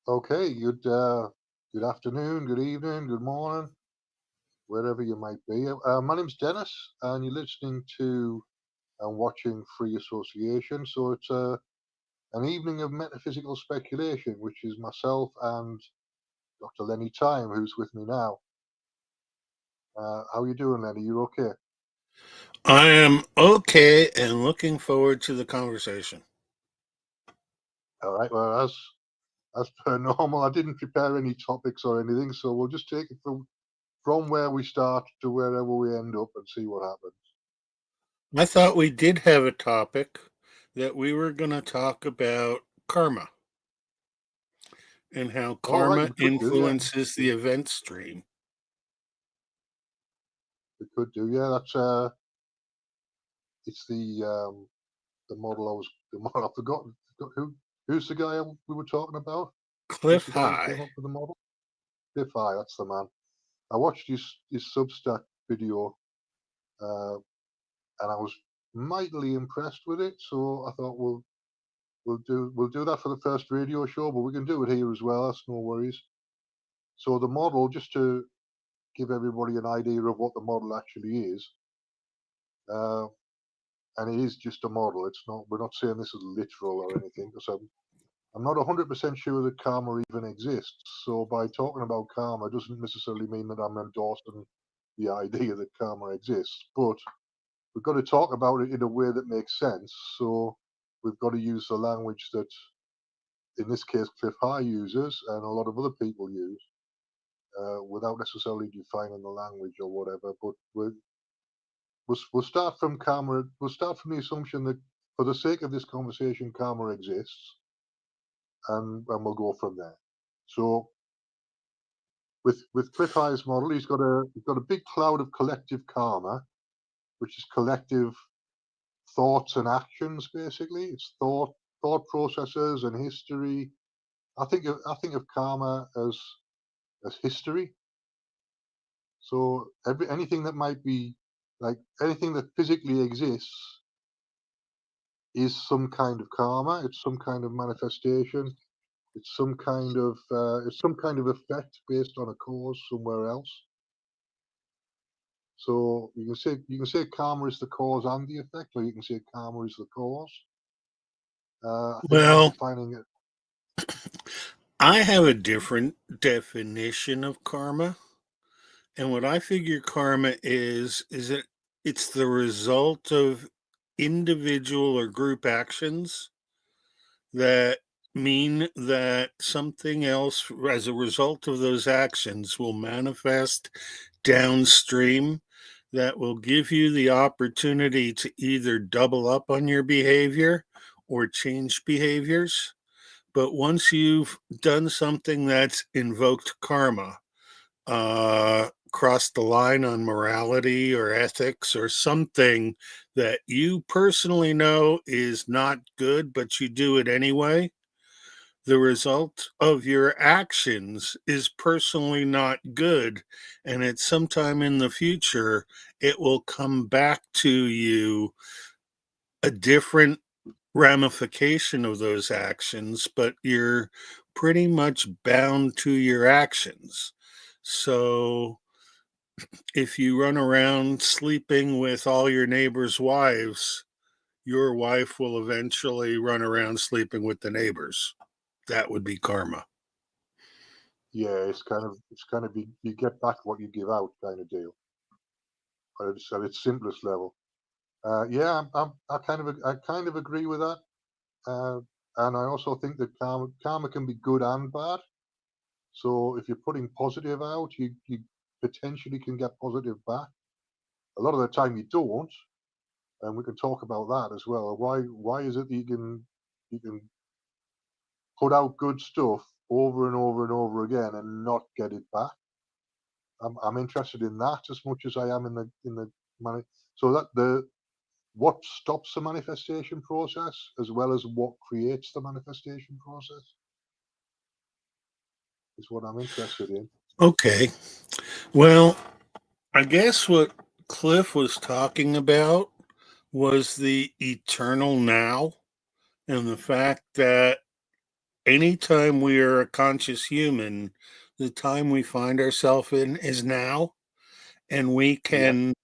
Okay, good afternoon, good evening, good morning, wherever you might be. My name's Dennis, and you're listening to and watching Free Association. So it's an evening of metaphysical speculation, which is myself and Dr. Lenny Time, who's with me now. How you doing, Lenny? You okay? I am okay and looking forward to the conversation. All right. Well, as per normal, I didn't prepare any topics or anything, so we'll just take it from where we start to wherever we end up and see what happens. I thought we did have a topic that we were going to talk about karma and how All right, karma we could do, yeah. influences the event stream. We could do, yeah. That's it's the model I was the model I've forgotten. Who's the guy we were talking about? Who's Cliff the guy who came High. up with the model? Biff High, that's the man. I watched his Substack video, uh, and I was mightily impressed with it. So I thought we'll do that for the first radio show, but we can do it here as well. That's no worries. So the model, just to give everybody an idea of what the model actually is, uh, and it is just a model. It's not. We're not saying this is literal or anything, because I'm not 100% sure that karma even exists. So by talking about karma doesn't necessarily mean that I'm endorsing the idea that karma exists. But we've got to talk about it in a way that makes sense. So we've got to use the language that, in this case, Cliff High uses and a lot of other people use, without necessarily defining the language or whatever. But we'll start from karma. We'll start from the assumption that, for the sake of this conversation, karma exists, and we'll go from there. So with Cliff High's model, he's got a big cloud of collective karma, which is collective thoughts and actions. Basically, it's thought processes and history. I think of karma as history. So anything that might be, like, anything that physically exists is some kind of karma. It's some kind of manifestation. It's some kind of effect based on a cause somewhere else. So you can say karma is the cause and the effect, or you can say karma is the cause. I think I'm Well, defining it. I have a different definition of karma. And what I figure karma is that it's the result of individual or group actions that mean that something else as a result of those actions will manifest downstream that will give you the opportunity to either double up on your behavior or change behaviors. But once you've done something that's invoked karma, crossed the line on morality or ethics or something that you personally know is not good, but you do it anyway, the result of your actions is personally not good. And at some time in the future, it will come back to you a different ramification of those actions, but you're pretty much bound to your actions. So if you run around sleeping with all your neighbors' wives, your wife will eventually run around sleeping with the neighbors. That would be karma. Yeah, it's kind of you get back what you give out kind of deal, at its simplest level. Yeah, I kind of agree with that, uh, and I also think that karma can be good and bad. So if you're putting positive out, you potentially can get positive back. A lot of the time you don't, and we can talk about that as well. Why is it that you can put out good stuff over and over and over again and not get it back? I'm interested in that as much as I am in the mani- so that the what stops the manifestation process as well as what creates the manifestation process is what I'm interested in. Okay. Well, I guess what Cliff was talking about was the eternal now and the fact that anytime we are a conscious human, the time we find ourselves in is now, and we Yeah, can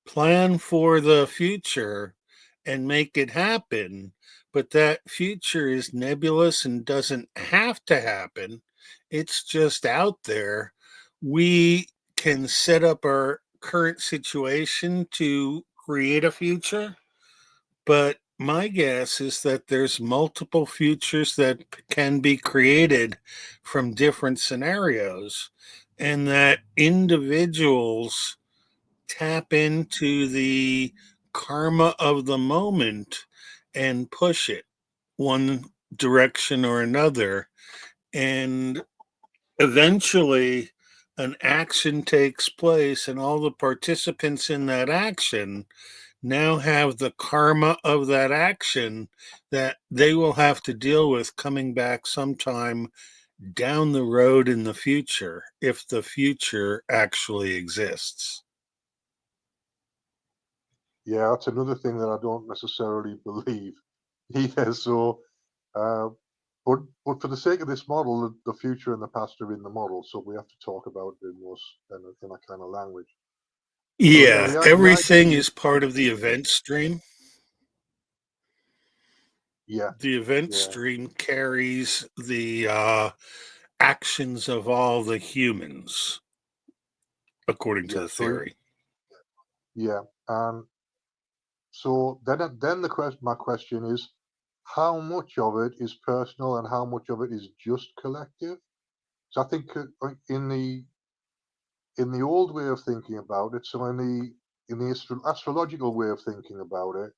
plan for the future and make it happen. But that future is nebulous and doesn't have to happen. It's just out there. We can set up our current situation to create a future, but my guess is that there's multiple futures that can be created from different scenarios, and that individuals tap into the karma of the moment and push it one direction or another. And eventually, an action takes place, and all the participants in that action now have the karma of that action that they will have to deal with coming back sometime down the road in the future, if the future actually exists. yeah, that's another thing that I don't necessarily believe either. So, uh, but for the sake of this model, the future and the past are in the model, so we have to talk about it in those in a kind of language. So yeah, Yeah, the everything idea is is part of the event stream. yeah, The event yeah, stream carries the actions of all the humans, according to yeah. the So theory. yeah, and so then my question is, how much of it is personal and how much of it is just collective? So I think in the old way of thinking about it, so in the astrological way of thinking about it,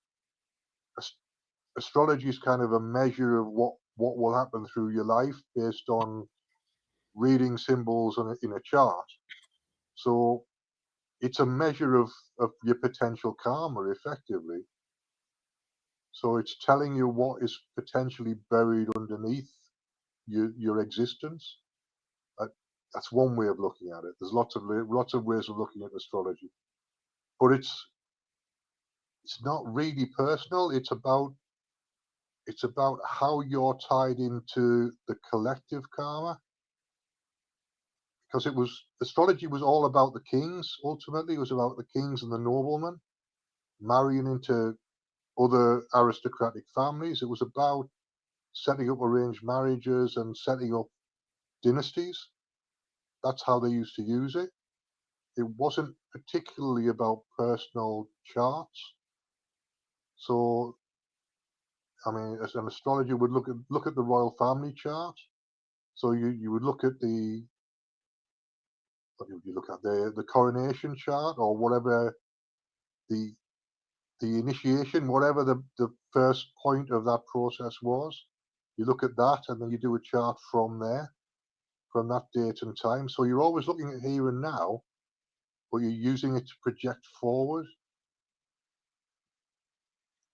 astrology is kind of a measure of what will happen through your life based on reading symbols in a chart. So it's a measure of your potential karma, effectively. So it's telling you what is potentially buried underneath your existence. Uh, that's one way of looking at it. There's lots of ways of looking at astrology, but it's not really personal. It's about how you're tied into the collective karma, because it was astrology was all about the kings. Ultimately, it was about the kings and the noblemen marrying into other aristocratic families. It was about setting up arranged marriages and setting up dynasties. That's how they used to use it. It wasn't particularly about personal charts. So, I mean, as an astrologer would look at the royal family chart. So you would look at what would you look at the coronation chart or whatever the the initiation, whatever the first point of that process was. You look at that and then you do a chart from there, from that date and time. So you're always looking at here and now, but you're using it to project forward.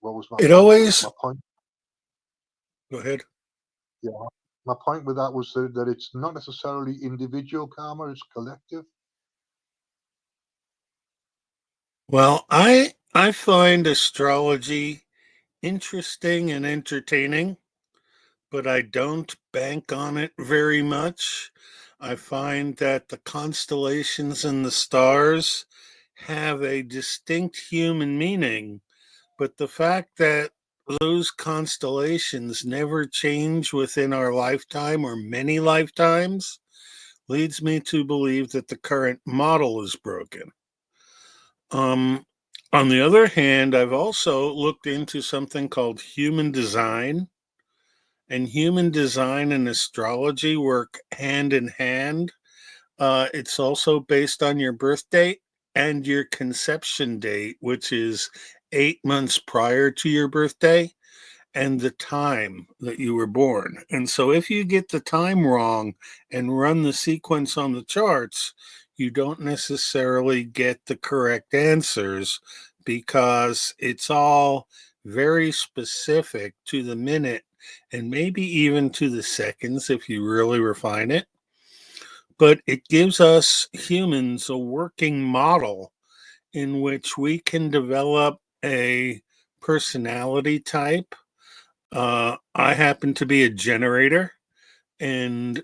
What was my It point? always, My point, go ahead. yeah, my point with that was that it's not necessarily individual karma; it's collective. Well, I find astrology interesting and entertaining, but I don't bank on it very much. I find that the constellations and the stars have a distinct human meaning, but the fact that those constellations never change within our lifetime or many lifetimes leads me to believe that the current model is broken. Um, on the other hand, I've also looked into something called human design, and human design and astrology work hand in hand. It's also based on your birth date and your conception date, which is 8 months prior to your birthday, and the time that you were born. And so if you get the time wrong and run the sequence on the charts, you don't necessarily get the correct answers because it's all very specific to the minute and maybe even to the seconds if you really refine it. But it gives us humans a working model in which we can develop a personality type. I happen to be a generator, And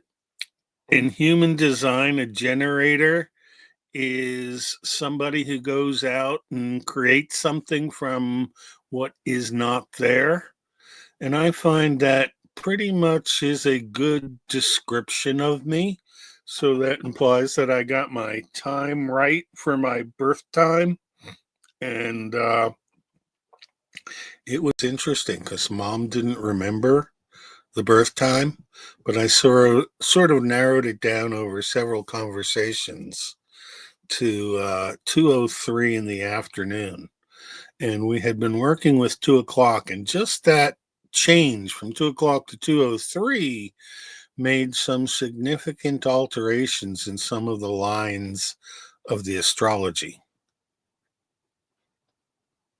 in human design, a generator is somebody who goes out and creates something from what is not there. And I find that pretty much is a good description of me. So that implies that I got my time right for my birth time. And it was interesting because mom didn't remember the birth time, but I sort of narrowed it down over several conversations to 2:03 in the afternoon. And we had been working with 2 o'clock, and just that change from 2 o'clock to 2:03 made some significant alterations in some of the lines of the astrology.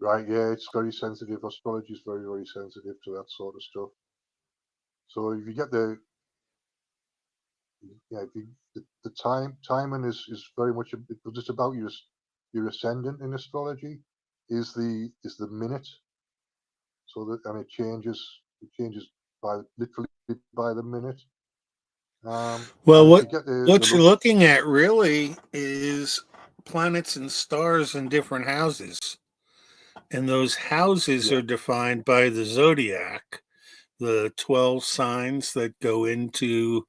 Right, yeah, it's very sensitive. Astrology is very, very sensitive to that sort of stuff. So if you get the timing is very much it's just about your ascendant in astrology is the minute. So that, and it changes by literally by the minute. Well, And if what you get the what you're looking at really is planets and stars in different houses. And those houses yeah, are defined by the zodiac, the 12 signs that go into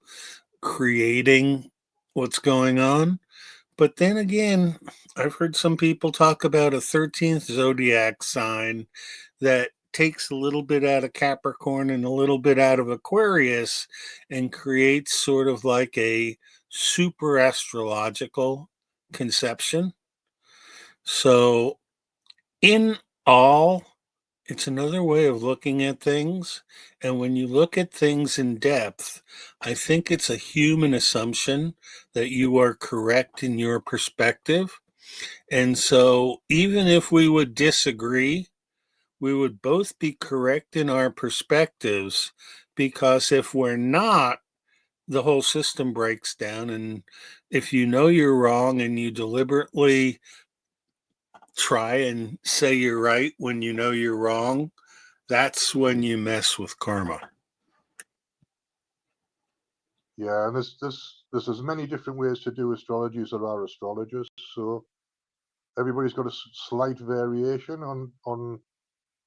creating what's going on. But then again, I've heard some people talk about a 13th zodiac sign that takes a little bit out of Capricorn and a little bit out of Aquarius and creates sort of like a super astrological conception. So, in all, it's another way of looking at things. And when you look at things in depth, I think it's a human assumption that you are correct in your perspective. And so, even if we would disagree, we would both be correct in our perspectives, because if we're not, the whole system breaks down. And if you know you're wrong and you deliberately try and say you're right when you know you're wrong, that's when you mess with karma. yeah, and there's as many different ways to do astrology as there are astrologers. So everybody's got a slight variation on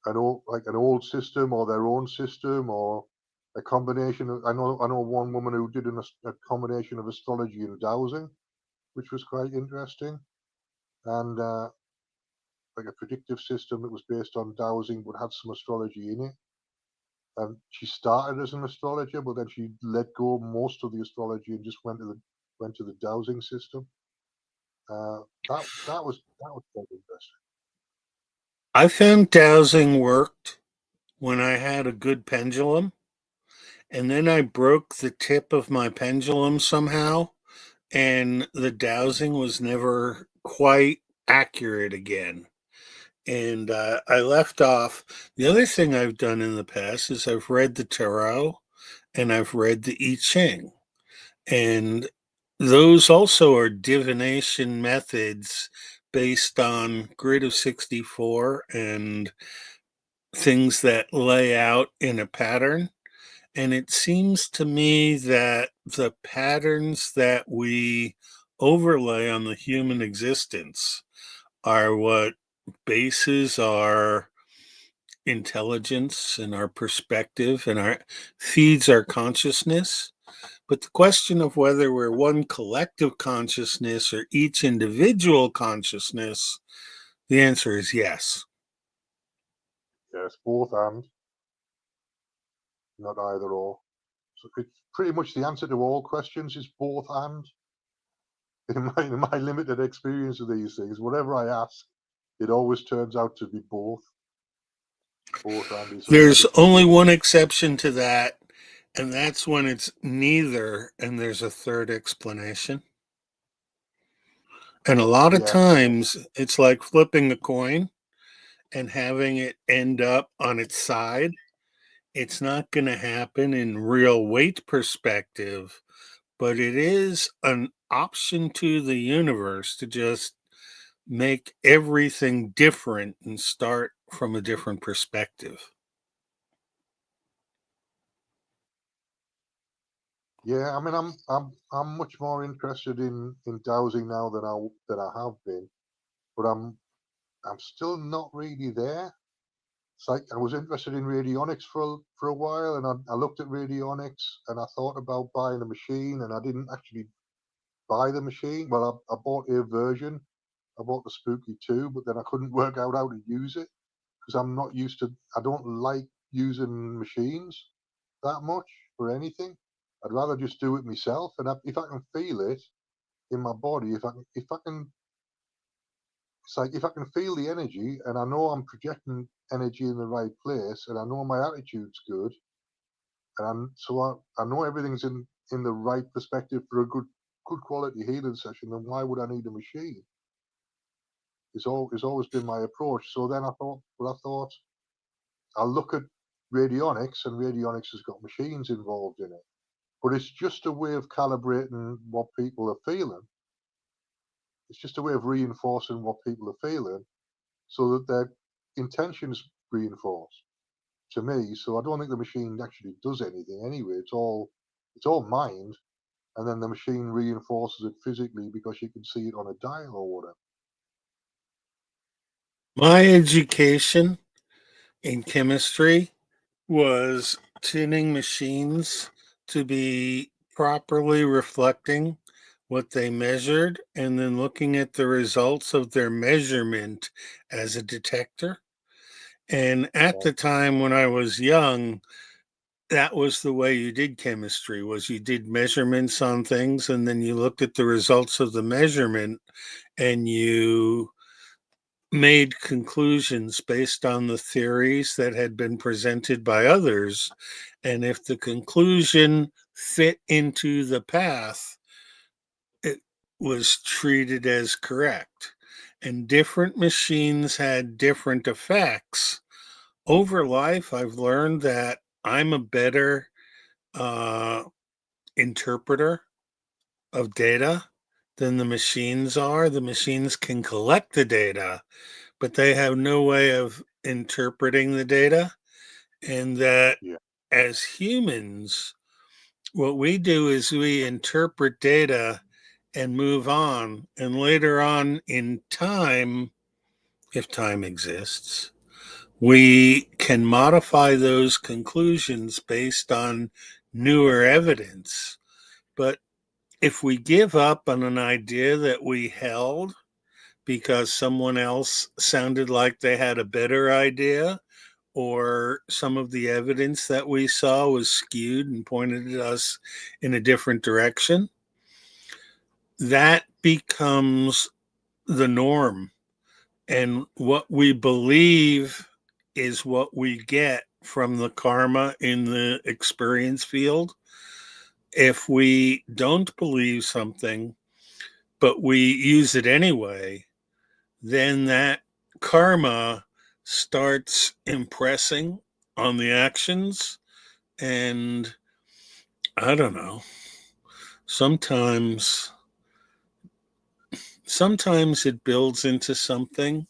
an old system or their own system or a combination of. I know one woman who did a combination of astrology and dowsing, which was quite interesting, and like a predictive system that was based on dowsing but had some astrology in it. And she started as an astrologer, but then she let go most of the astrology and just went to the dowsing system. That was quite interesting. I found dowsing worked when I had a good pendulum, and then I broke the tip of my pendulum somehow, and the dowsing was never quite accurate again. And I left off. The other thing I've done in the past is I've read the tarot and I've read the I Ching. And those also are divination methods based on grid of 64 and things that lay out in a pattern. And it seems to me that the patterns that we overlay on the human existence are what bases our intelligence and our perspective and our feeds our consciousness. But the question of whether we're one collective consciousness or each individual consciousness, the answer is yes. Yes, both and not either or. So it's pretty much the answer to all questions is both and. In my limited experience of these things, whatever I ask, it always turns out to be both. Both and. So yeah, There's only one exception to that, and that's when it's neither and there's a third explanation. And a lot of yeah, times it's like flipping a coin and having it end up on its side. It's not going to happen in real weight perspective, but it is an option to the universe to just make everything different and start from a different perspective. Yeah, I mean, I'm much more interested in dowsing now than I have been, but I'm still not really there. It's like I was interested in radionics for a while, and I looked at radionics, and I thought about buying a machine, and I didn't actually buy the machine. Well, I bought a version. I bought the Spooky 2, but then I couldn't work out how to use it because I'm not used to. I don't like using machines that much for anything. I'd rather just do it myself, and if I can feel it in my body, if I can, it's like if I can feel the energy, and I know I'm projecting energy in the right place, and I know my attitude's good, and I know everything's in the right perspective for a good quality healing session, then why would I need a machine? It's always been my approach. So then I thought I'll look at radionics, and radionics has got machines involved in it, but it's just a way of calibrating what people are feeling. It's just a way of reinforcing what people are feeling, so that their intentions reinforced to me. So I don't think the machine actually does anything anyway. It's all mind, and then the machine reinforces it physically because you can see it on a dial or whatever. My education in chemistry was tuning machines to be properly reflecting what they measured and then looking at the results of their measurement as a detector. And at Yeah, the time when I was young, that was the way you did chemistry was you did measurements on things and then you looked at the results of the measurement and you made conclusions based on the theories that had been presented by others. And if the conclusion fit into the path, it was treated as correct. And different machines had different effects. Over life, I've learned that I'm a better uh, interpreter of data than the machines are. The machines can collect the data, but they have no way of interpreting the data. And that yeah, as humans, what we do is we interpret data and move on. And later on in time, if time exists, we can modify those conclusions based on newer evidence. But if we give up on an idea that we held because someone else sounded like they had a better idea, or some of the evidence that we saw was skewed and pointed at us in a different direction, that becomes the norm. And what we believe is what we get from the karma in the experience field. If we don't believe something, but we use it anyway, then that karma starts impressing on the actions. And I don't know, sometimes sometimes it builds into something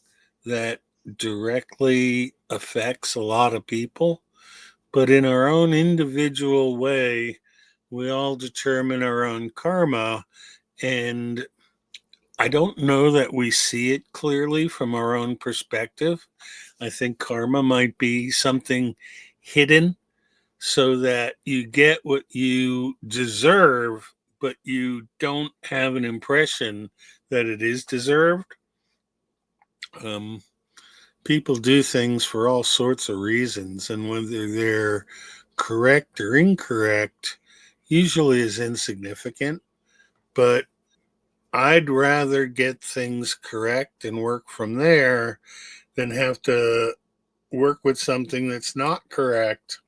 that directly affects a lot of people, but in our own individual way, we all determine our own karma. And I don't know that we see it clearly from our own perspective. I think karma might be something hidden so that you get what you deserve, but you don't have an impression that it is deserved. Um, People do things for all sorts of reasons, and whether they're correct or incorrect usually is insignificant. But I'd rather get things correct and work from there than have to work with something that's not correct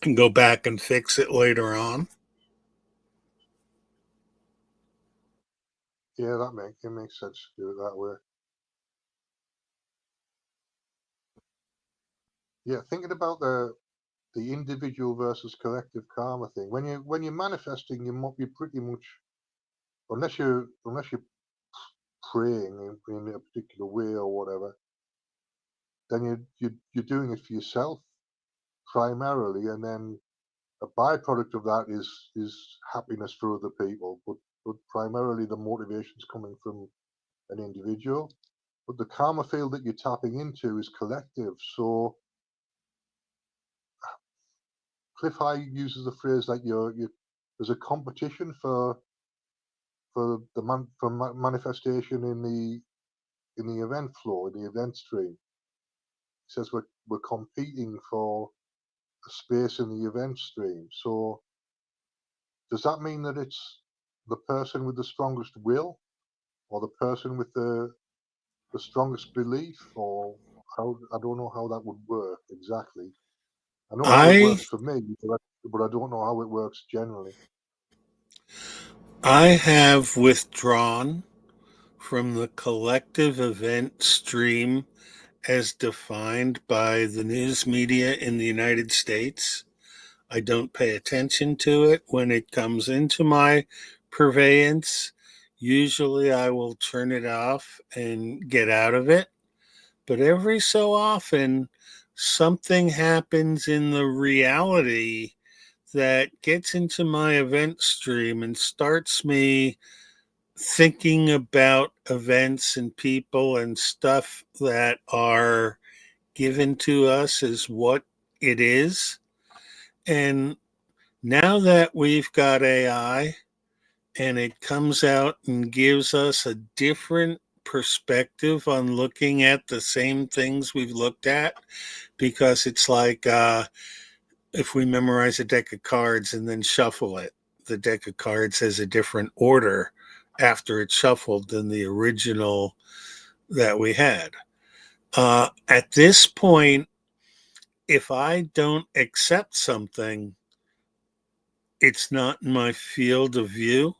and go back and fix it later on. yeah. It makes sense to do it that way. Yeah, thinking about the individual versus collective karma thing. When you're manifesting, you're pretty much, unless you're praying in a particular way or whatever, then you're doing it for yourself primarily, and then a byproduct of that is happiness for other people, but primarily the motivation's coming from an individual. But the karma field that you're tapping into is collective. So Cliff High uses the phrase like there's a competition for manifestation in the event flow, in the event stream. He says we're competing for a space in the event stream. So does that mean that it's the person with the strongest will, or the person with the strongest belief, or how? I don't know how that would work exactly. I know how it I works for me, but I don't know how it works generally. I have withdrawn from the collective event stream as defined by the news media in the United States. I don't pay attention to it when it comes into my purveyance. Usually I will turn it off and get out of it. But every so often, something happens in the reality that gets into my event stream and starts me thinking about events and people and stuff that are given to us as what it is. And now that we've got AI and it comes out and gives us a different perspective on looking at the same things we've looked at, because it's like if we memorize a deck of cards and then shuffle it, the deck of cards has a different order after it's shuffled than the original that we had. At this point, if I don't accept something, it's not in my field of view.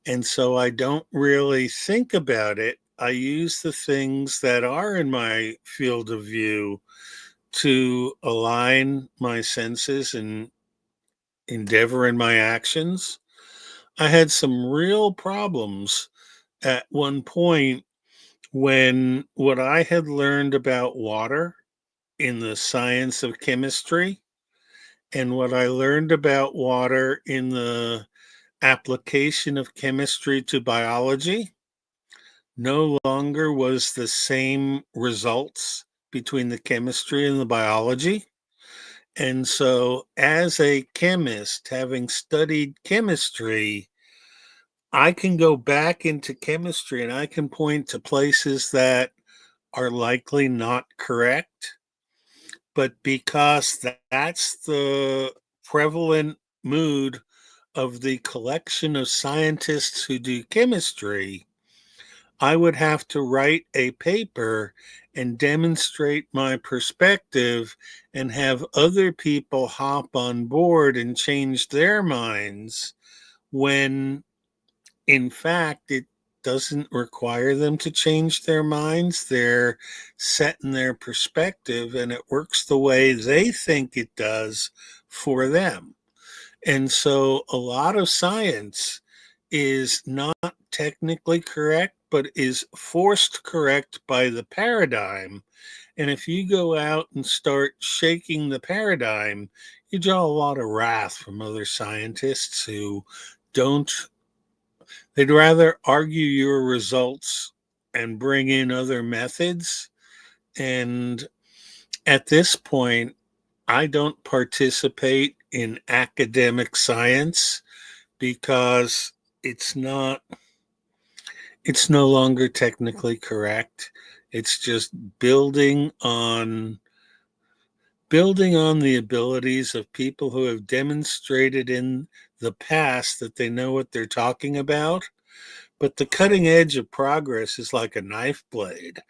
And so I don't really think about it. I use the things that are in my field of view to align my senses and endeavor in my actions. I had some real problems at one point when what I had learned about water in the science of chemistry and what I learned about water in the application of chemistry to biology no longer was the same results between the chemistry and the biology. And so, as a chemist, having studied chemistry, I can go back into chemistry and I can point to places that are likely not correct. But because that's the prevalent mood of the collection of scientists who do chemistry, I would have to write a paper and demonstrate my perspective and have other people hop on board and change their minds when, in fact, it doesn't require them to change their minds. They're set in their perspective and it works the way they think it does for them. And so a lot of science is not technically correct, but is forced correct by the paradigm. And if you go out and start shaking the paradigm, you draw a lot of wrath from other scientists who don't, they'd rather argue your results and bring in other methods. And at this point, I don't participate in academic science because it's not, it's no longer technically correct. It's just building on the abilities of people who have demonstrated in the past that they know what they're talking about. But the cutting edge of progress is like a knife blade.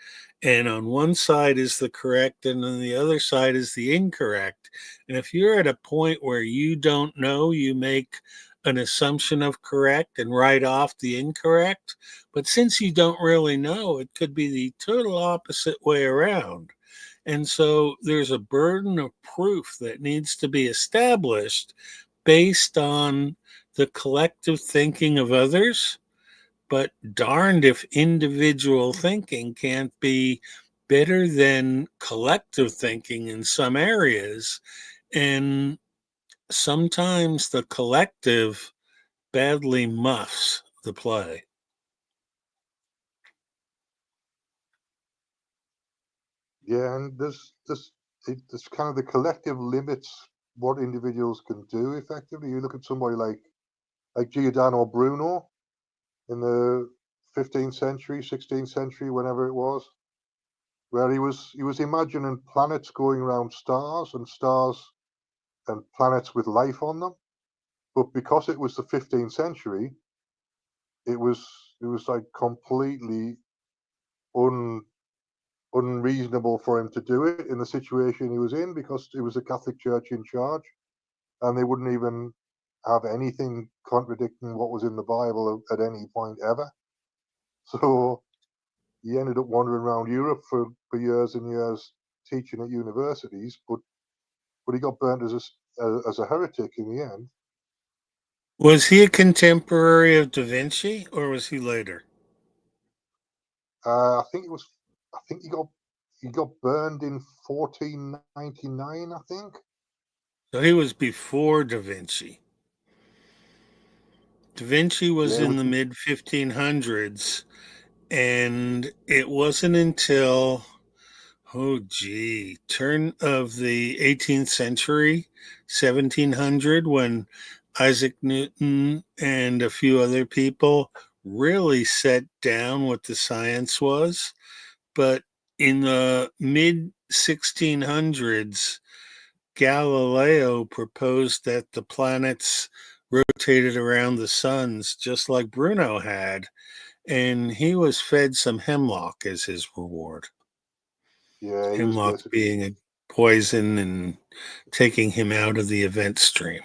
And on one side is the correct, and on the other side is the incorrect. And if you're at a point where you don't know, you make an assumption of correct and write off the incorrect. But since you don't really know, it could be the total opposite way around. And so there's a burden of proof that needs to be established based on the collective thinking of others. But darned if individual thinking can't be better than collective thinking in some areas. And sometimes the collective badly muffs the play. Yeah, and there's kind of the collective limits what individuals can do effectively. You look at somebody like Giordano Bruno in the 15th century, 16th century, whenever it was, where he was imagining planets going around stars and planets with life on them. But because it was the 15th century, it was it was like completely un unreasonable for him to do it in the situation he was in because it was the Catholic Church in charge, and they wouldn't even have anything contradicting what was in the Bible at any point ever. So he ended up wandering around Europe for years and years teaching at universities, but he got burnt as a heretic in the end. Was he a contemporary of Da Vinci or was he later? I think it was. I think he got burned in 1499. I think. So he was before Da Vinci. Da Vinci was Yeah, it in was. the mid 1500s, and it wasn't until, oh gee, turn of the 18th century, 1700, when Isaac Newton and a few other people really set down what the science was. But in the mid 1600s, Galileo proposed that the planets rotated around the suns just like Bruno had, and he was fed some hemlock as his reward. Yeah, he was Hemlock basically. being a poison and taking him out of the event stream.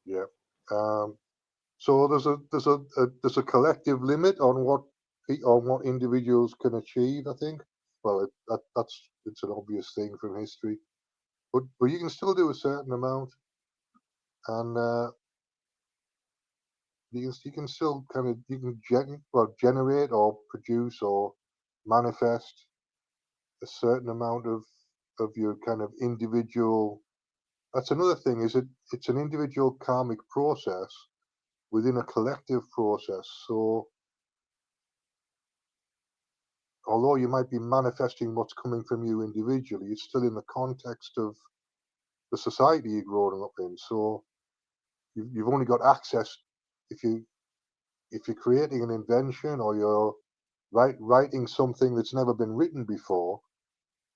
Yeah. So there's a collective limit on what individuals can achieve. I think. Well, it's an obvious thing from history, but you can still do a certain amount, and you can still kind of generate or produce or manifest a certain amount of your kind of individual. That's another thing. It's an individual karmic process within a collective process. So although you might be manifesting what's coming from you individually, it's still in the context of the society you're growing up in. So you've only got access if you're creating an invention or you're writing something that's never been written before.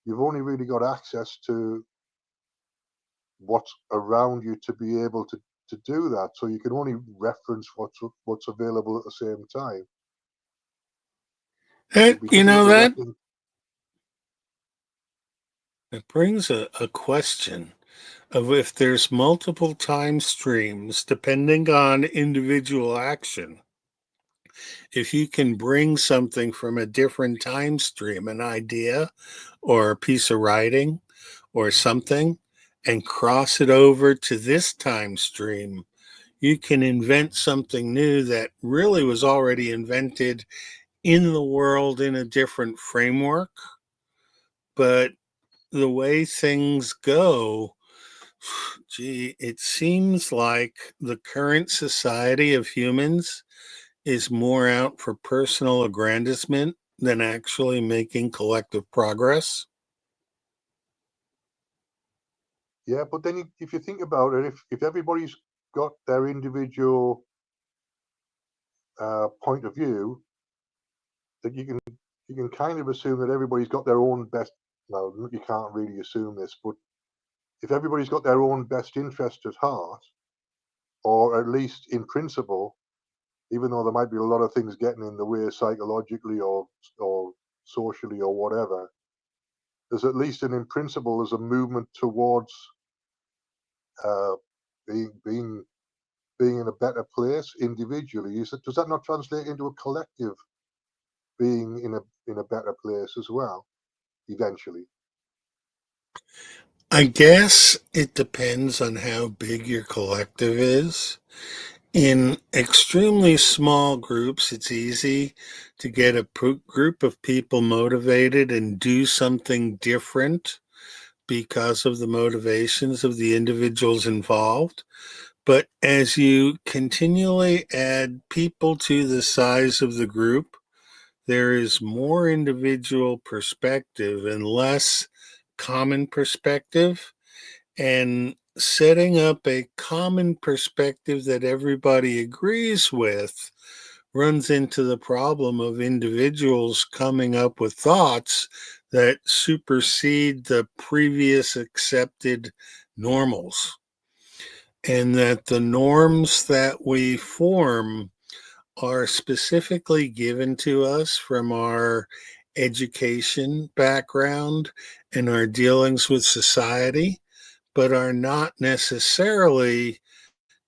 You've only really got access to what's around you to be able to do that. So you can only reference what's available at the same time. That, But because you're that collecting. it brings a question of if there's multiple time streams depending on individual action. If you can bring something from a different time stream, an idea or a piece of writing or something, and cross it over to this time stream, you can invent something new that really was already invented in the world in a different framework. But the way things go, gee, it seems like the current society of humans is more out for personal aggrandizement than actually making collective progress. Yeah, but then if you think about it, if everybody's got their individual point of view, that you can kind of assume that everybody's got their own best. Well, you can't really assume this, but if everybody's got their own best interest at heart, or at least in principle, even though there might be a lot of things getting in the way psychologically or socially or whatever, there's at least in principle there's a movement towards uh, being in a better place individually. Does that not translate into a collective being in a better place as well eventually? I guess it depends on how big your collective is. In extremely small groups, it's easy to get a group of people motivated and do something different because of the motivations of the individuals involved. But as you continually add people to the size of the group, there is more individual perspective and less common perspective. And setting up a common perspective that everybody agrees with runs into the problem of individuals coming up with thoughts that supersede the previous accepted normals. And that the norms that we form are specifically given to us from our education background and our dealings with society, but are not necessarily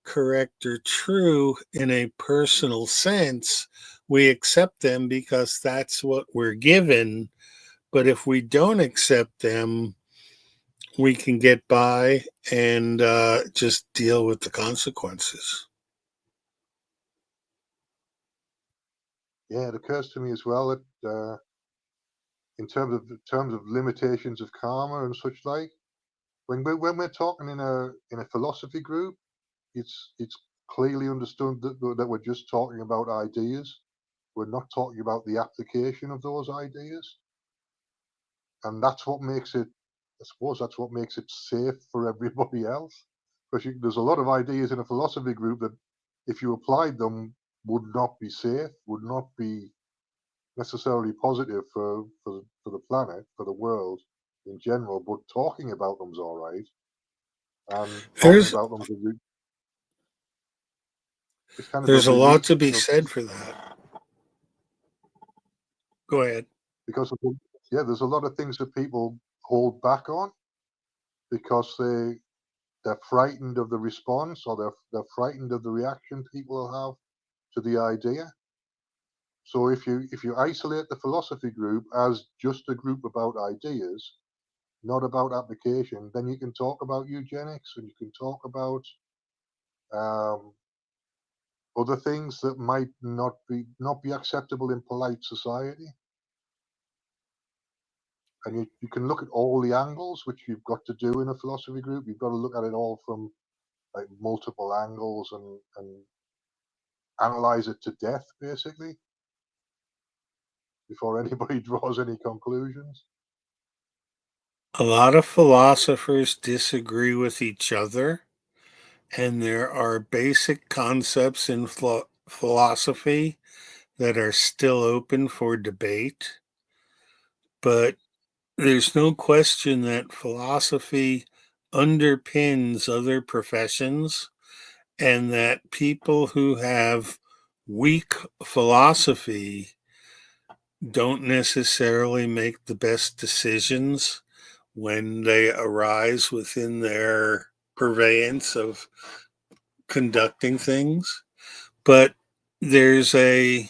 correct or true in a personal sense. We accept them because that's what we're given. But if we don't accept them, we can get by and just deal with the consequences. Yeah, it occurs to me as well that in terms of limitations of karma and such like, when we're talking in a philosophy group, it's clearly understood that we're just talking about ideas. We're not talking about the application of those ideas, and that's what makes it. I suppose that's what makes it safe for everybody else. Because there's a lot of ideas in a philosophy group that, if you applied them, would not be safe, would not be necessarily positive for the planet, for the world in general. But talking about them's all right, and talking There's about them is kind of a there's a lot release to be said for that. Go ahead. because yeah, there's a lot of things that people hold back on because they're frightened of the response, or they're frightened of the reaction people will have to the idea. So if you isolate the philosophy group as just a group about ideas, not about application, then you can talk about eugenics and you can talk about um, other things that might not be acceptable in polite society. And you can look at all the angles, which you've got to do in a philosophy group. You've got to look at it all from like multiple angles and analyze it to death, basically, before anybody draws any conclusions. A lot of philosophers disagree with each other, and there are basic concepts in philosophy that are still open for debate. But there's no question that philosophy underpins other professions, and that people who have weak philosophy don't necessarily make the best decisions when they arise within their purveyance of conducting things. But there's a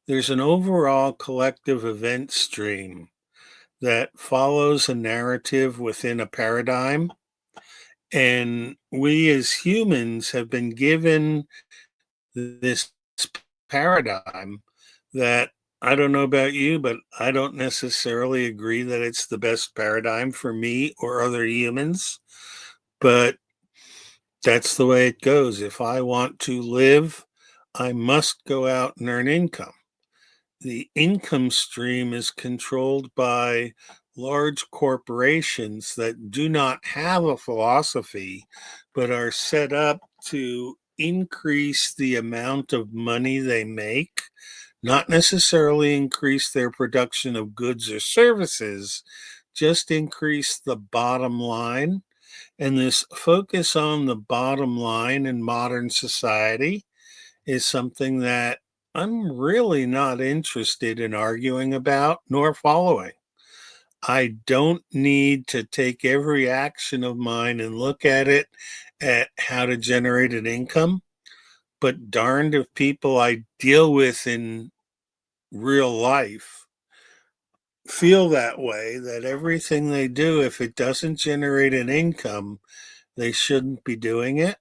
there's an overall collective event stream that follows a narrative within a paradigm, and we as humans have been given this paradigm that, I don't know about you, but I don't necessarily agree that it's the best paradigm for me or other humans. But that's the way it goes. If I want to live, I must go out and earn income. The income stream is controlled by large corporations that do not have a philosophy, but are set up to increase the amount of money they make, not necessarily increase their production of goods or services, just increase the bottom line. And this focus on the bottom line in modern society is something that I'm really not interested in arguing about nor following. I don't need to take every action of mine and look at it at how to generate an income, but darned if people I deal with in real life feel that way, that everything they do, if it doesn't generate an income, they shouldn't be doing it.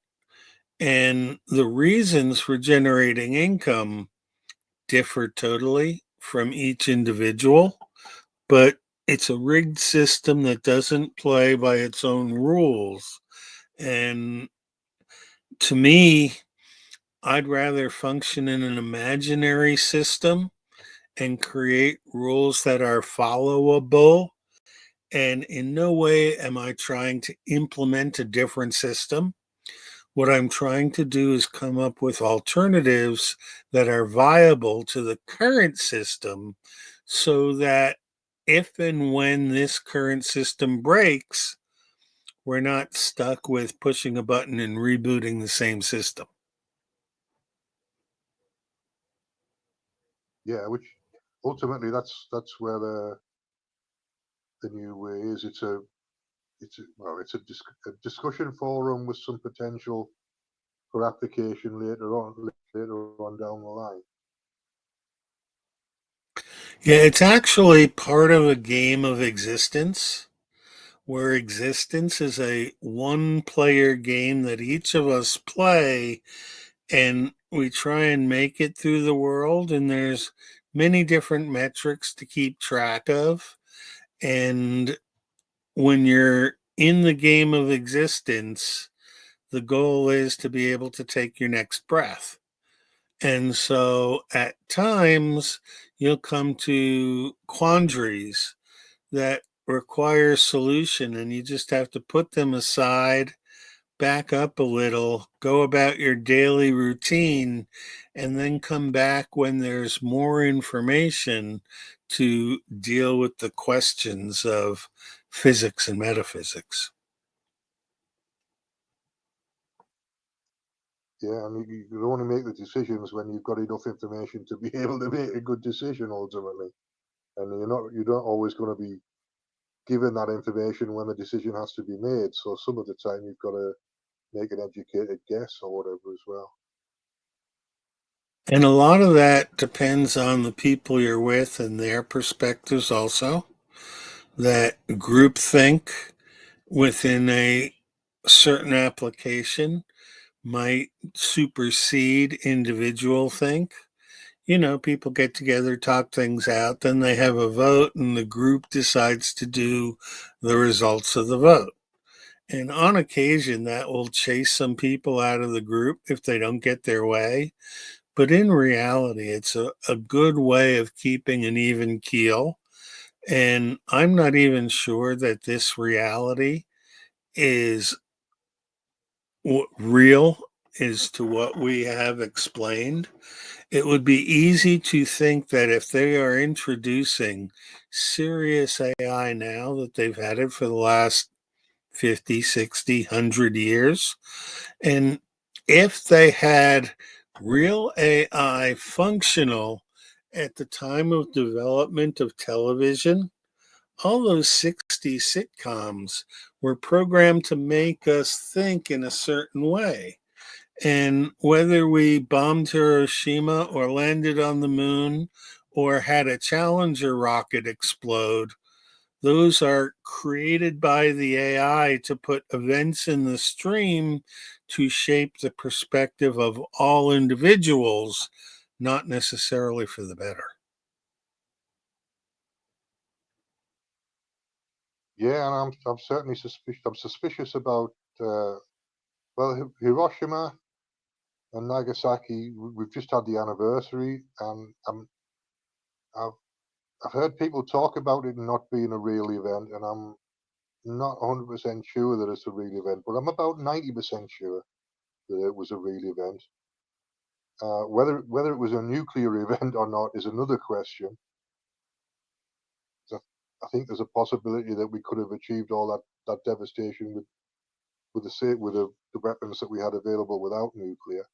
And the reasons for generating income differ totally from each individual. But it's a rigged system that doesn't play by its own rules. And to me, I'd rather function in an imaginary system and create rules that are followable. And in no way am I trying to implement a different system. What I'm trying to do is come up with alternatives that are viable to the current system so that if and when this current system breaks, we're not stuck with pushing a button and rebooting the same system. Yeah, which ultimately that's where the new way is. It's a discussion forum with some potential for application later on down the line. Yeah, it's actually part of a game of existence, where existence is a one player game that each of us play, and we try and make it through the world, and there's many different metrics to keep track of. And when you're in the game of existence, the goal is to be able to take your next breath. And so at times you'll come to quandaries that require solution, and you just have to put them aside, back up a little, go about your daily routine, and then come back when there's more information to deal with the questions of physics and metaphysics. Yeah, and you can only make the decisions when you've got enough information to be able to make a good decision ultimately. And you're not always going to be given that information when the decision has to be made. So some of the time you've got to make an educated guess or whatever as well. And a lot of that depends on the people you're with and their perspectives also. That groupthink within a certain application might supersede individual think. People get together, talk things out, then they have a vote, and the group decides to do the results of the vote. And on occasion, that will chase some people out of the group if they don't get their way. But in reality, it's a good way of keeping an even keel. And I'm not even sure that this reality is real is to what we have explained. It would be easy to think that if they are introducing serious AI now, that they've had it for the last 50, 60, 100 years, and if they had real AI functional at the time of development of television, all those 60 sitcoms were programmed to make us think in a certain way. And whether we bombed Hiroshima or landed on the moon or had a Challenger rocket explode, those are created by the AI to put events in the stream to shape the perspective of all individuals, not necessarily for the better. Yeah, and I'm certainly suspicious. I'm suspicious about Hiroshima and Nagasaki. We've just had the anniversary, and I've I've heard people talk about it not being a real event, and I'm not 100% sure that it's a real event, but I'm about 90% sure that it was a real event. Whether it was a nuclear event or not is another question. So I think there's a possibility that we could have achieved all that devastation with the weapons that we had available without nuclear.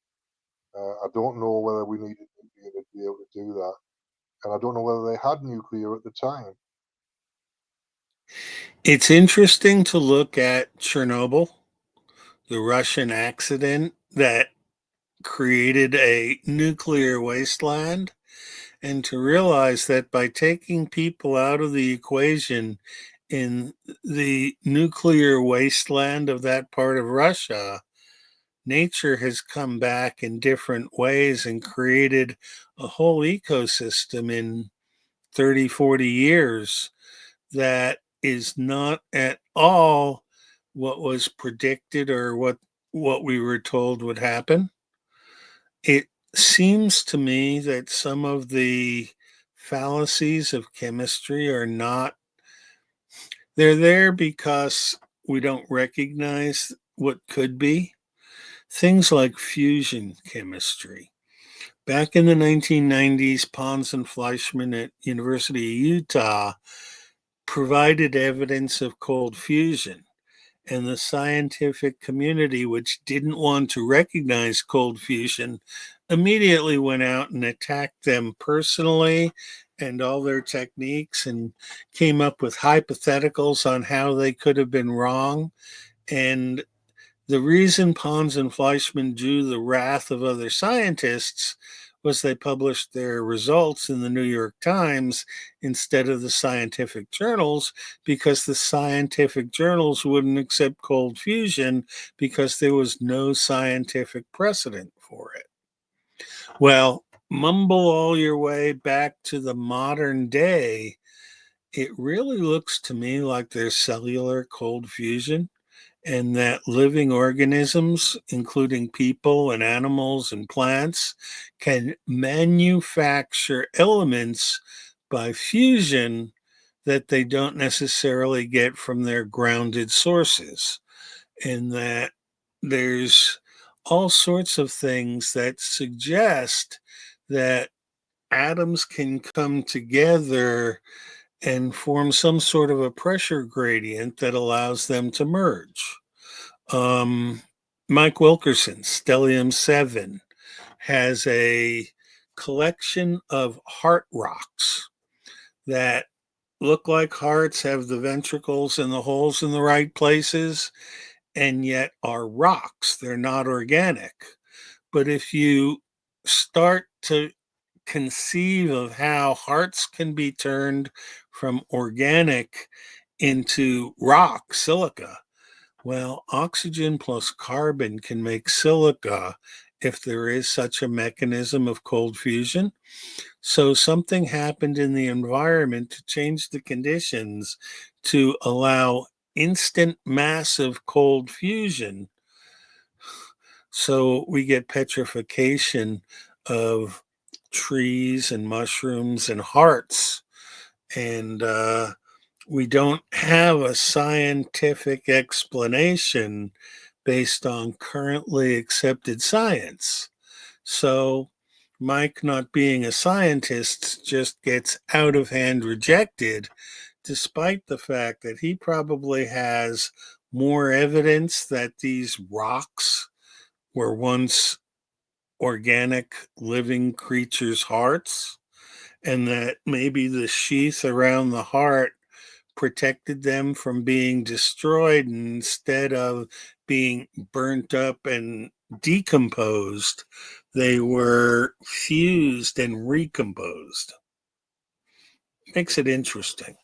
I don't know whether we needed nuclear to be able to do that, and I don't know whether they had nuclear at the time. It's interesting to look at Chernobyl, the Russian accident that created a nuclear wasteland, and to realize that by taking people out of the equation in the nuclear wasteland of that part of Russia, nature has come back in different ways and created a whole ecosystem in 30, 40 years that is not at all what was predicted or what we were told would happen. It seems to me that some of the fallacies of chemistry are not, they're there because we don't recognize what could be. Things like fusion chemistry. Back in the 1990s, Pons and Fleischmann at University of Utah provided evidence of cold fusion, and the scientific community, which didn't want to recognize cold fusion, immediately went out and attacked them personally and all their techniques and came up with hypotheticals on how they could have been wrong. And the reason Pons and Fleischmann drew the wrath of other scientists was they published their results in the New York Times instead of the scientific journals, because the scientific journals wouldn't accept cold fusion because there was no scientific precedent for it. Well, mumble all your way back to the modern day, it really looks to me like there's cellular cold fusion, and that living organisms, including people and animals and plants, can manufacture elements by fusion that they don't necessarily get from their grounded sources. And that there's all sorts of things that suggest that atoms can come together and form some sort of a pressure gradient that allows them to merge. Um, Mike Wilkerson, Stellium 7, has a collection of heart rocks that look like hearts, have the ventricles and the holes in the right places, and yet are rocks. They're not organic. But if you start to conceive of how hearts can be turned from organic into rock, silica, well, oxygen plus carbon can make silica if there is such a mechanism of cold fusion. So something happened in the environment to change the conditions to allow instant massive cold fusion. So we get petrification of trees and mushrooms and hearts. And we don't have a scientific explanation based on currently accepted science. So, Mike, not being a scientist, just gets out of hand rejected, despite the fact that he probably has more evidence that these rocks were once organic living creatures' hearts, and that maybe the sheath around the heart protected them from being destroyed, instead of being burnt up and decomposed, they were fused and recomposed. Makes it interesting.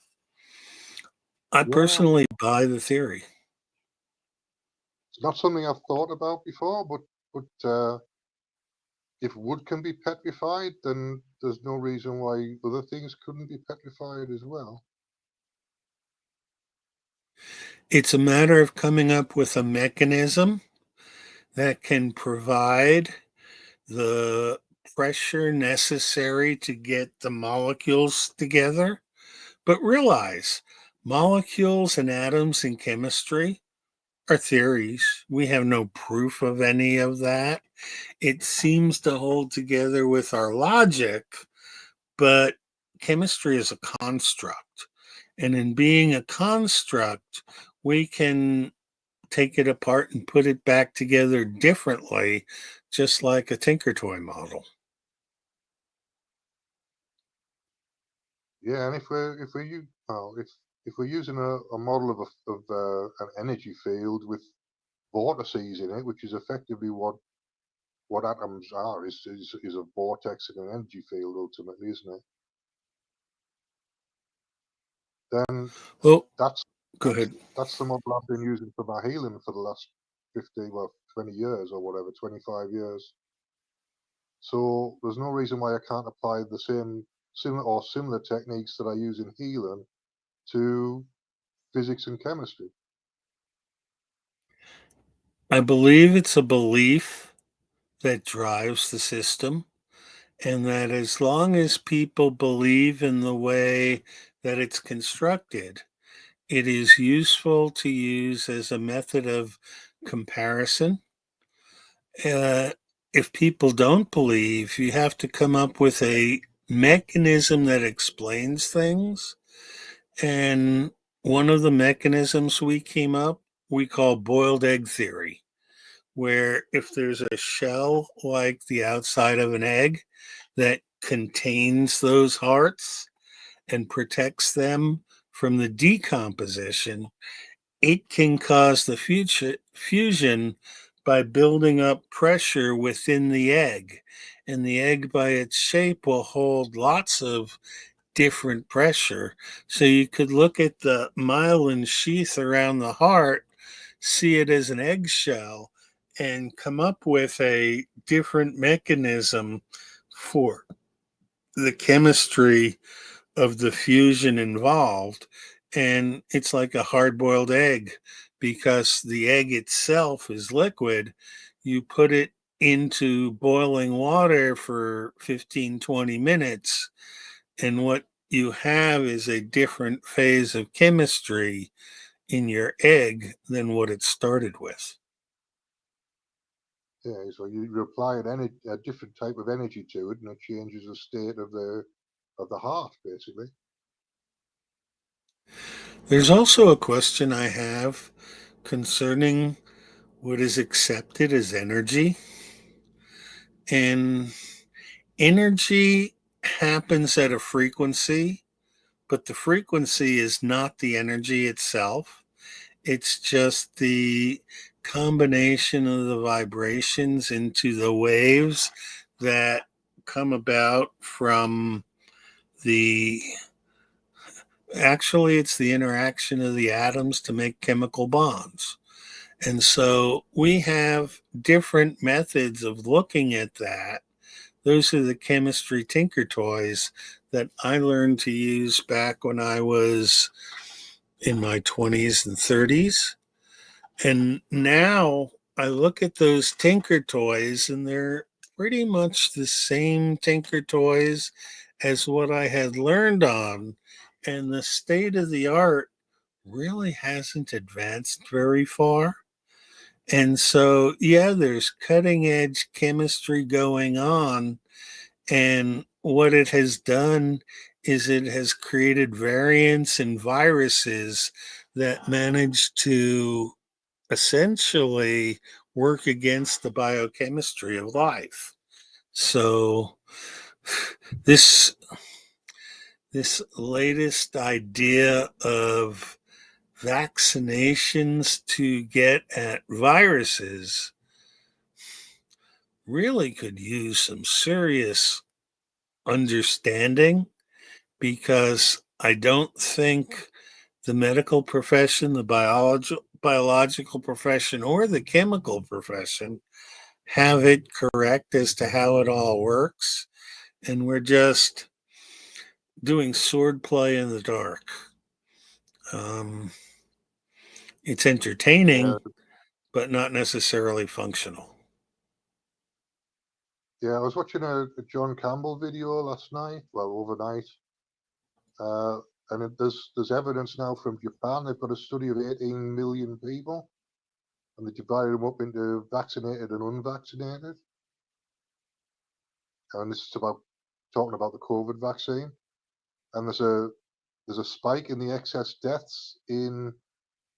I Yeah, personally buy the theory. it's not something I've thought about before, but if wood can be petrified, then there's no reason why other things couldn't be petrified as well. It's a matter of coming up with a mechanism that can provide the pressure necessary to get the molecules together. But realize molecules and atoms in chemistry are theories. We have no proof of any of that. It seems to hold together with our logic, but chemistry is a construct. And in being a construct, we can take it apart and put it back together differently, just like a Tinker Toy model. Yeah, and if we're using a model of an energy field with vortices in it, which is effectively what atoms are, is a vortex in an energy field ultimately, isn't it? Then Well, that's go that's ahead. that's the model I've been using for my healing for the last 20 years or whatever, 25 years. So there's no reason why I can't apply the similar techniques that I use in healing to physics and chemistry? I believe it's a belief that drives the system, and that as long as people believe in the way that it's constructed, it is useful to use as a method of comparison. Uh, if people don't believe, you have to come up with a mechanism that explains things. And one of the mechanisms we came up, we call boiled egg theory, where if there's a shell like the outside of an egg that contains those hearts and protects them from the decomposition, it can cause the fusion by building up pressure within the egg. And the egg, by its shape, will hold lots of different pressure. So you could look at the myelin sheath around the heart, see it as an eggshell, and come up with a different mechanism for the chemistry of the fusion involved. And it's like a hard boiled egg because the egg itself is liquid. You put it into boiling water for 15, 20 minutes, and what you have is a different phase of chemistry in your egg than what it started with. Yeah, so you apply a different type of energy to it, and it changes the state of the heart, basically. There's also a question I have concerning what is accepted as energy. And energy happens at a frequency, but the frequency is not the energy itself. It's just the combination of the vibrations into the waves that come about from the actually, it's the interaction of the atoms to make chemical bonds. And so we have different methods of looking at that. Those are the chemistry tinker toys that I learned to use back when I was in my 20s and 30s. And now I look at those tinker toys and they're pretty much the same tinker toys as what I had learned on. And the state of the art really hasn't advanced very far. And so, yeah, there's cutting edge chemistry going on. And what it has done is it has created variants and viruses that manage to essentially work against the biochemistry of life. So this this latest idea of vaccinations to get at viruses really could use some serious understanding, because I don't think the medical profession, the biological profession, or the chemical profession have it correct as to how it all works. And we're just doing sword play in the dark. Um, it's Yeah, entertaining, but not necessarily functional. yeah. I was watching a John Campbell video last night, well, overnight, uh, and there's evidence now from Japan. They've got a study of 18 million people, and they divided them up into vaccinated and unvaccinated. And this is about talking about the COVID vaccine. And there's a spike in the excess deaths in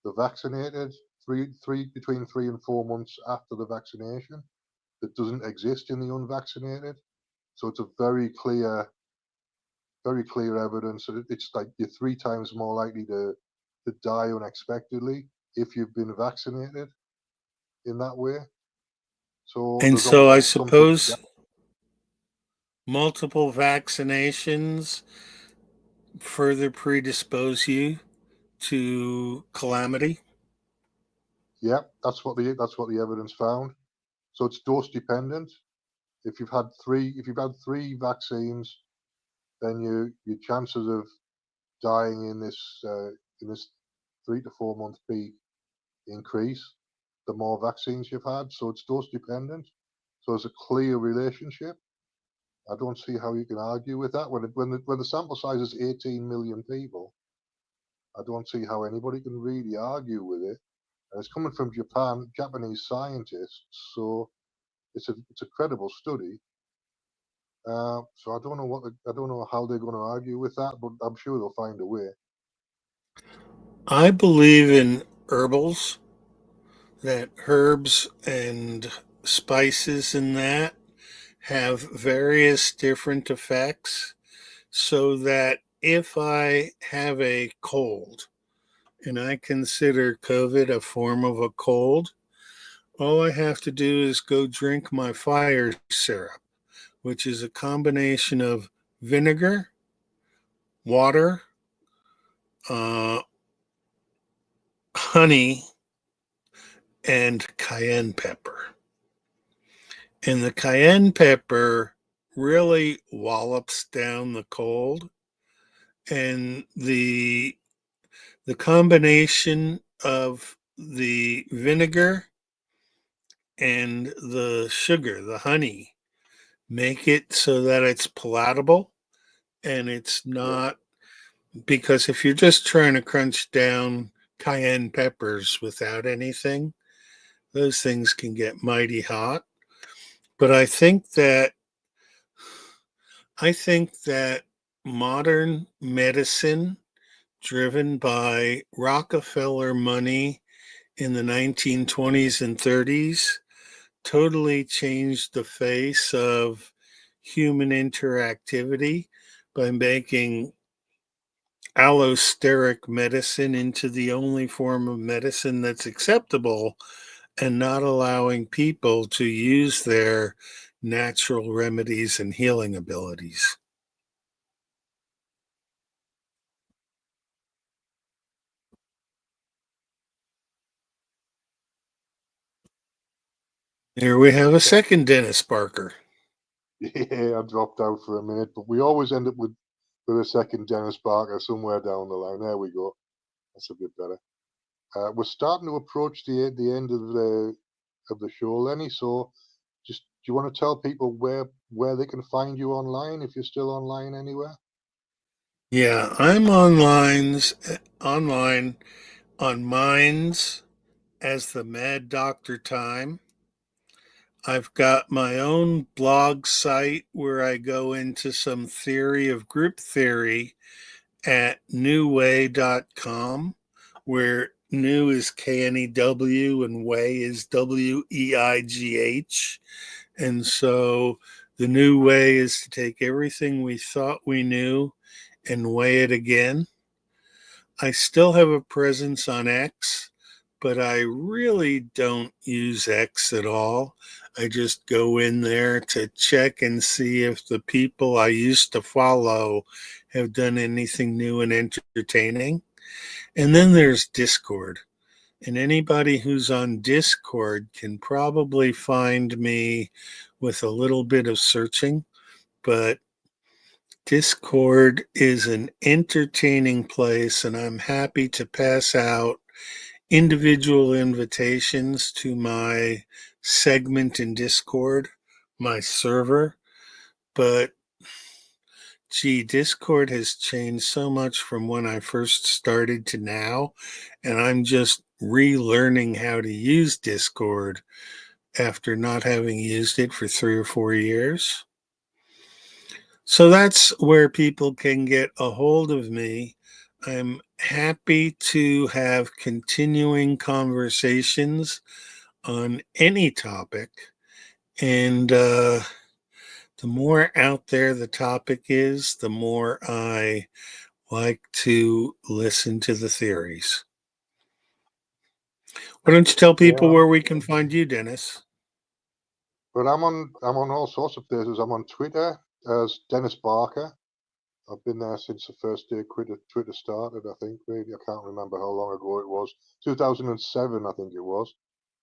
the vaccinated between 3 and 4 months after the vaccination that doesn't exist in the unvaccinated. So it's a very clear evidence that it's like you're 3 times more likely to die unexpectedly if you've been vaccinated in that way. So And there's so I obviously something to suppose multiple vaccinations further predispose you to calamity. yeah, that's what the evidence found. So it's dose dependent. If you've had three vaccines, then your chances of dying in this 3 to 4 month peak increase the more vaccines you've had. So it's dose dependent. So there's a clear relationship. I don't see how you can argue with that. When the sample size is 18 million people, I don't see how anybody can really argue with it. And it's coming from Japanese scientists, so it's a credible study. So I don't know how they're going to argue with that, but I'm sure they'll find a way. I believe in herbals, that herbs and spices and that have various different effects, so that if I have a cold and I consider COVID a form of a cold, all I have to do is go drink my fire syrup, which is a combination of vinegar, water, uh, honey, and cayenne pepper. And the cayenne pepper really wallops down the cold. And the combination of the vinegar and the sugar, the honey, make it so that it's palatable and it's Yeah, not, because if you're just trying to crunch down cayenne peppers without anything, those things can get mighty hot. But I think that modern medicine driven by Rockefeller money in the 1920s and 30s totally changed the face of human interactivity by making allosteric medicine into the only form of medicine that's acceptable and not allowing people to use their natural remedies and healing abilities. Here we have a yeah, second Dennis Barker. yeah. I dropped out for a minute, but we always end up with a second Dennis Barker somewhere down the line. There we go. That's a bit better. We're starting to approach the end of the show, Lenny. So, just do you want to tell people where they can find you online if you're still online anywhere? Yeah, I'm online on Minds as the Mad Doctor Time. I've got my own blog site where I go into some theory of group theory at newway.com, where new is KNEW and way is WEIGH. And so the new way is to take everything we thought we knew and weigh it again. I still have a presence on X, but I really don't use X at all. I just go in there to check and see if the people I used to follow have done anything new and entertaining. And then there's Discord. And anybody who's on Discord can probably find me with a little bit of searching, but Discord is an entertaining place, and I'm happy to pass out individual invitations to my segment in Discord, my server. But gee, Discord has changed so much from when I first started to now, and I'm just relearning how to use Discord after not having used it for 3 or 4 years. So that's where people can get a hold of me. I'm happy to have continuing conversations on any topic. And the more out there the topic is, the more I like to listen to the theories. Why don't you tell Yeah, people where we can find you, Dennis? but I'm on all sorts of places. I'm on Twitter as Dennis Barker. I've been there since the first day Twitter started. I think maybe I can't remember how long ago it was. 2007, I think it was.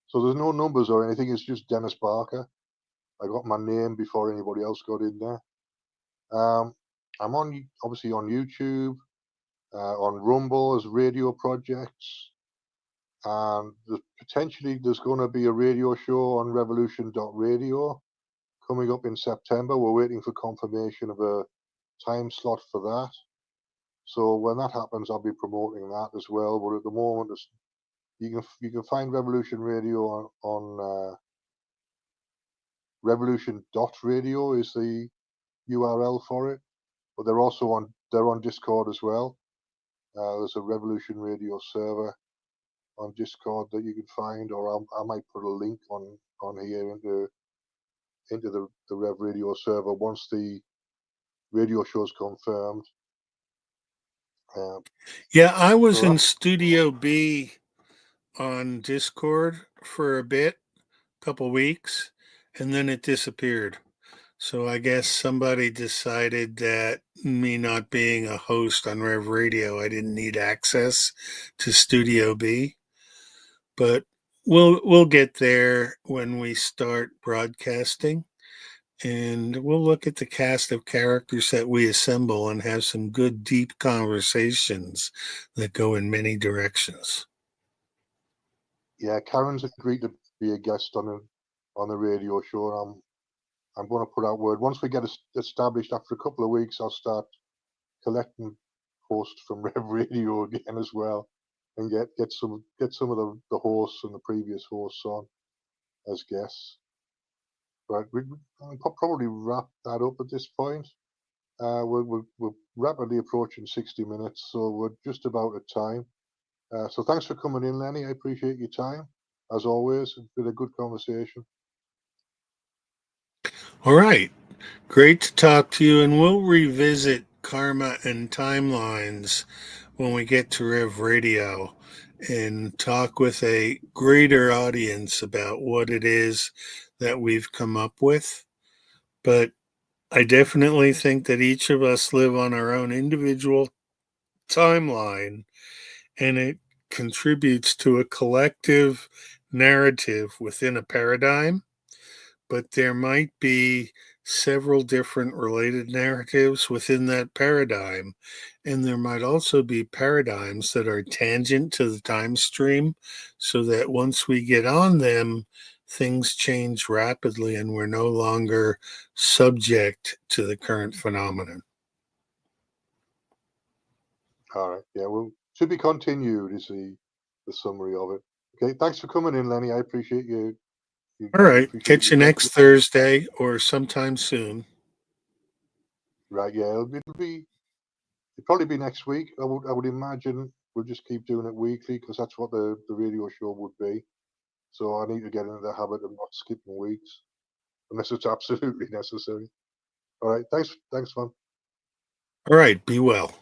So there's no numbers or anything. It's just Dennis Barker. I got my name before anybody else got in there. I'm obviously on YouTube. on Rumble as radio projects, and potentially there's going to be a radio show on Revolution.radio coming up in September. We're waiting for confirmation of a time slot for that. So when that happens, I'll be promoting that as well. But at the moment, you can find Revolution Radio on Revolution.radio is the URL for it. But they're on Discord as well. There's a Revolution Radio server on Discord that you can find, or I might put a link on here into the Rev Radio server once the radio show's confirmed. Yeah, I was in Studio B on Discord for a bit, couple weeks, and then it disappeared. So I guess somebody decided that me not being a host on Rev Radio, I didn't need access to Studio B. But we'll get there when we start broadcasting, and we'll look at the cast of characters that we assemble and have some good deep conversations that go in many directions. Yeah, Karen's agreed to be a guest on the radio show, and I'm going to put out word. Once we get established, after a couple of weeks, I'll start collecting hosts from Rev Radio again as well, and get some of the hosts and the previous hosts on as guests. But I'll probably wrap that up at this point. We're rapidly approaching 60 minutes, so we're just about at time. So thanks for coming in, Lenny. I appreciate your time. As always, it's been a good conversation. All right. Great to talk to you, and we'll revisit karma and timelines when we get to Rev Radio and talk with a greater audience about what it is that we've come up with. But I definitely think that each of us live on our own individual timeline, and it contributes to a collective narrative within a paradigm. But there might be several different related narratives within that paradigm. And there might also be paradigms that are tangent to the time stream, so that once we get on them, things change rapidly and we're no longer subject to the current phenomenon. All right. Yeah, well, to be continued is the summary of it. Okay, thanks for coming in, Lenny. I appreciate you. All right. Catch you next Thursday or sometime soon. Right. Yeah, it'll probably be next week. I would imagine we'll just keep doing it weekly because that's what the radio show would be. So I need to get into the habit of not skipping weeks unless it's absolutely necessary. All right. Thanks, man. All right. Be well.